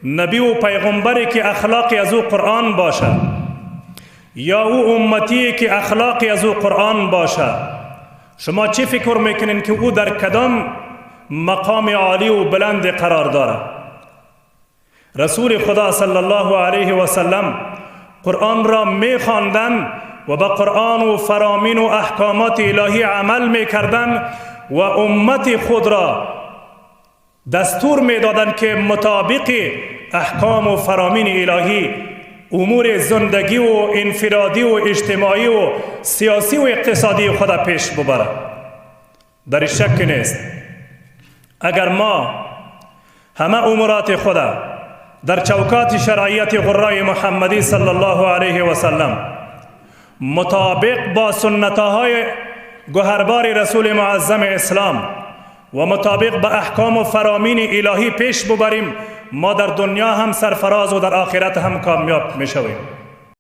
نبی و پیغمبری که اخلاقی از او قرآن باشه یا او امتی که اخلاقی از او قرآن باشه، شما چی فکر میکنین که او در کدام مقام عالی و بلند قرار داره؟ رسول خدا صلی الله علیه و سلم قرآن را میخواندن و با قرآن و فرامین و احکامات الهی عمل میکردن و امت خود را دستور میدادن که مطابق احکام و فرامین الهی امور زندگی و انفرادی و اجتماعی و سیاسی و اقتصادی خود پیش ببره. در شک نیست اگر ما همه امورات خود در چوکات شرعیت غرای محمدی صلی الله علیه و سلم مطابق با سنتهای گوهربار رسول معظم اسلام و مطابق با احکام و فرامین الهی پیش ببریم، ما در دنیا هم سرفراز و در آخرت هم کامیاب میشویم.